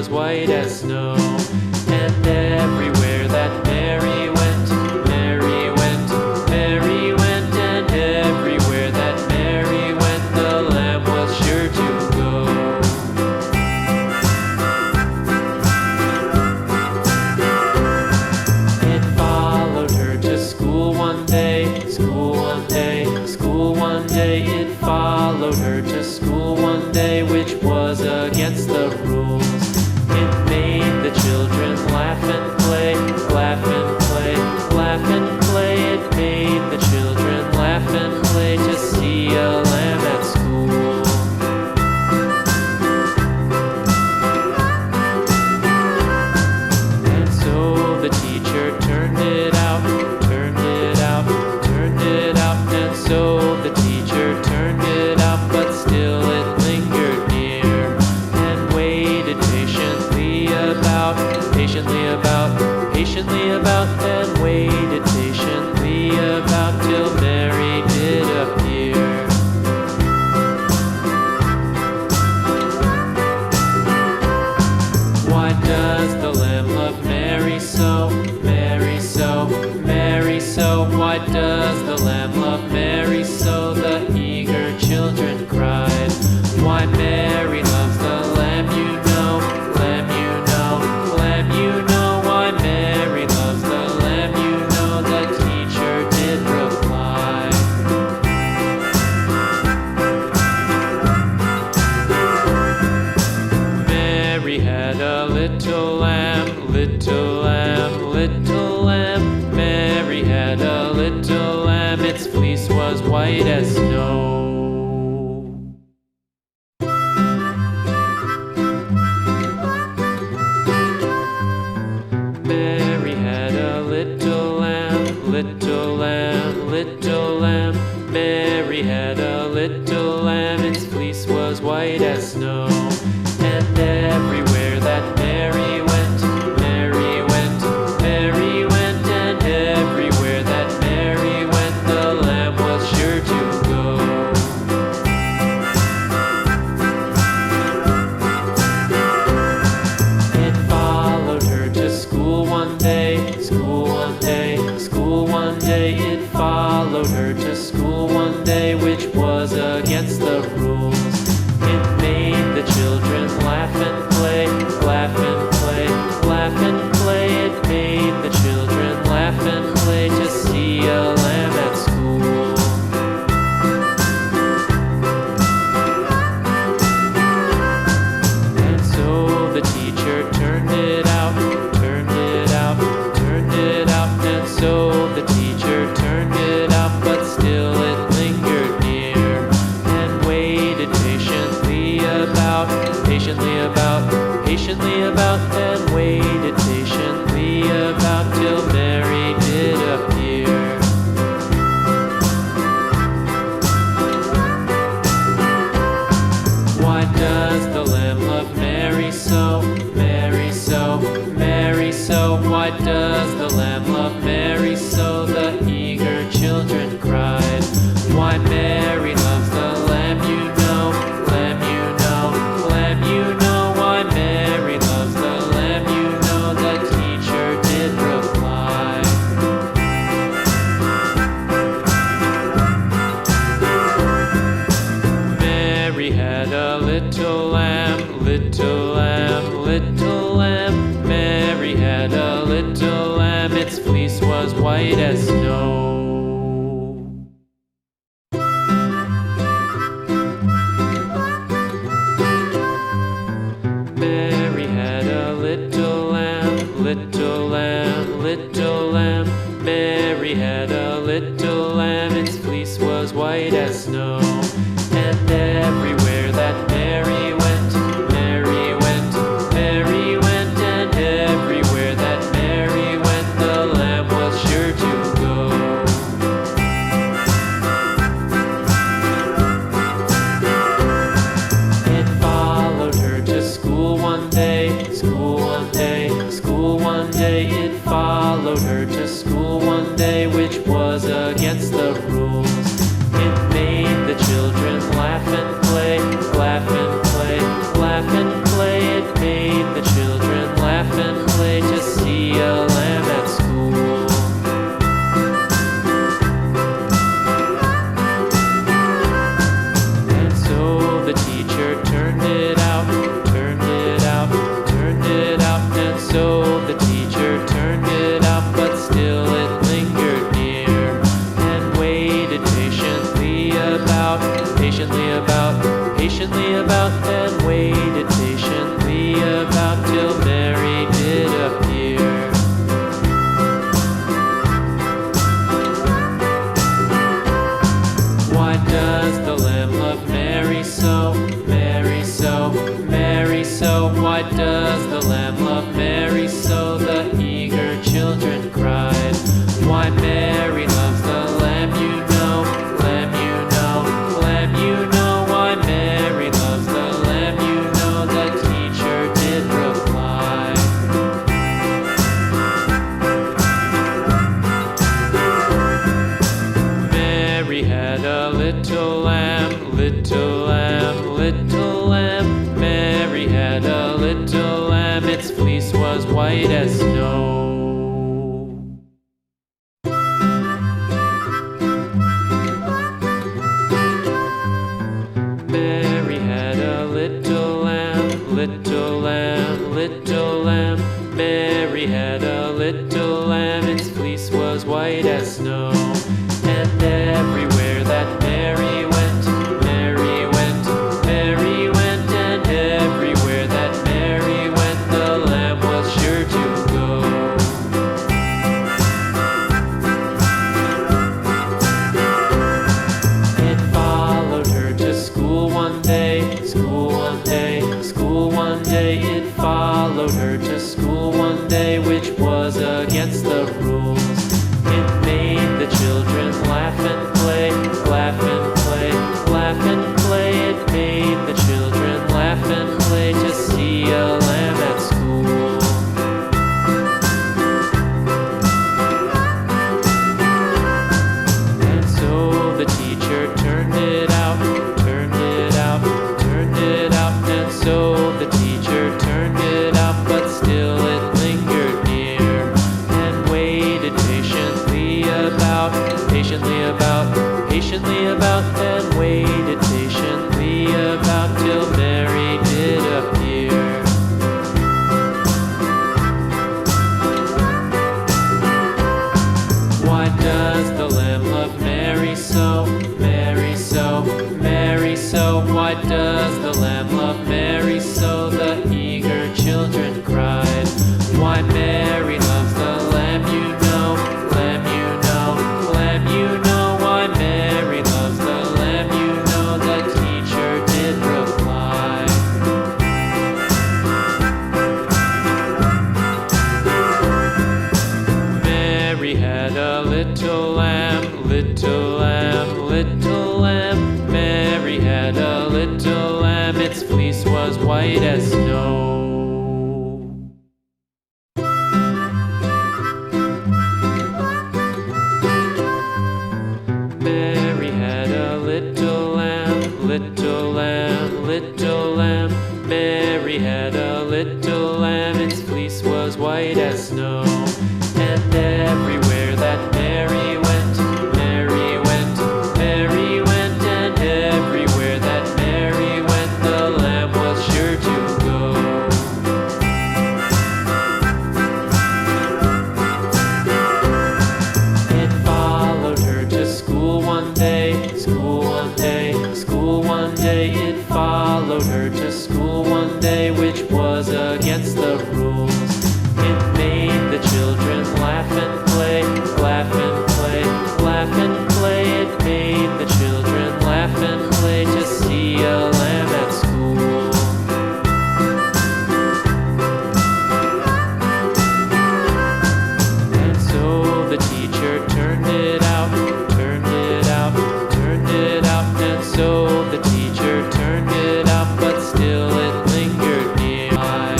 was white as snow. And everywhere that Mary went, Mary went, Mary went, and everywhere that Mary went, the lamb was sure to go. It followed her to school one day, school one day, school one day. It followed her to school one day, which was against the rules. It made the children laugh and play, laugh and play, laugh and play. It made the children laugh and play to see a lamb at school. And so the teacher turned it out, turned it out, turned it out. And so the teacher turned it out, but still it lingered near and waited patiently about, and waited patiently about till Mary did appear. Why does the lamb love Mary so, Mary so, Mary so? Why does the lamb love Mary so? The eager children cried. Why Mary loves the lamb, you know, lamb, you know, lamb, you know. Why Mary loves the lamb, you know, the teacher did reply. Mary had a little lamb, little lamb, little lamb. Mary had a little lamb, its fleece was white as snow. Mary had a little lamb, little lamb, little lamb. Mary had a little lamb, its fleece was white as snow. And everywhere that Mary went, Mary went, Mary went, and everywhere that Mary went, the lamb was sure to go. It followed her to school one day, school one day, school one day. It followed her to school one day, which was against the rules. It made the children laugh and play, laugh and play, laugh and play. It made the children laugh and play to see a lamb at school. And so the teacher turned it out, turned it out, turned it out. And so the teacher turned it out, but still it lingered near and waited patiently about, and waited patiently about till Mary did appear. Why does the lamb love Mary so, Mary so, Mary so? Why does the lamb love Mary so? The eager children cried. Why Mary loves the lamb, you know, lamb, you know, lamb, you know. Why Mary loves the lamb, you know, the teacher did reply. Mary had a little lamb, little lamb, little lamb. Mary had a little lamb, its fleece was white as snow. Mary had a little lamb, little lamb, little lamb. Mary had a little lamb, its fleece was white as snow. And everywhere that Mary went, Mary went, Mary went, and everywhere that Mary went, the lamb was sure to go. It followed her to school one day, school one day, school one day. It followed her to school one day, which was against the rules. It made the children laugh and play, laugh and play, laugh and play. It made the children lamb loved Mary so, the eager children cried. Why, Mary loves the lamb, you know, lamb, you know, lamb, you know. Why, Mary loves the lamb, you know, the teacher did reply. Mary had a little lamb, little lamb, little lamb. Mary had a little lamb, its fleece was white as snow. Mary had a little lamb, little lamb, little lamb. Mary had a little lamb, its fleece was white as snow. And everywhere that Mary went, Mary went, Mary went, and everywhere that Mary went, the lamb was sure to go. It followed her to school one day, school one day, school one day. It followed her to school one day, which was against the rules. It made the children laugh and play, laugh and play, laugh and play. It made the children laugh and play to see a lamb at school. And so the teacher turned it out, turned it out, turned it out. And so the teacher turned it out, but still it lingered near and waited patiently about, patiently about, patiently about, and waited patiently about till Mary did appear. Why does the lamb love Mary so, Mary so, Mary so? Why does the lamb love Mary so? The eager children cried. Why, Mary loves the lamb, you know, lamb, you know, lamb, you know. Why, Mary loves the lamb, you know, the teacher did reply. Mary had a little lamb, little lamb, little lamb. Mary had a little lamb, its fleece was white as snow. Mary had a little lamb, little lamb, little lamb. Mary had a little lamb, its fleece was white as snow. And everywhere that Mary went, Mary went, Mary went, and everywhere that Mary went, the lamb was sure to go. It followed her to school one day, school one day, school one day. It followed her to school one day, which was against the rules. It made the children laugh and play, laugh and play, laugh and play. It made the children laugh and play to see a lamb at school. And so the teacher turned it out, turned it out, turned it out. And so the teacher turned it out, but still it lingered nearby.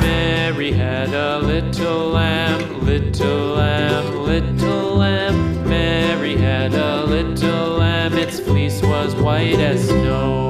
Mary had a little lamb, little lamb, little lamb. Mary had a little lamb, its fleece was white as snow.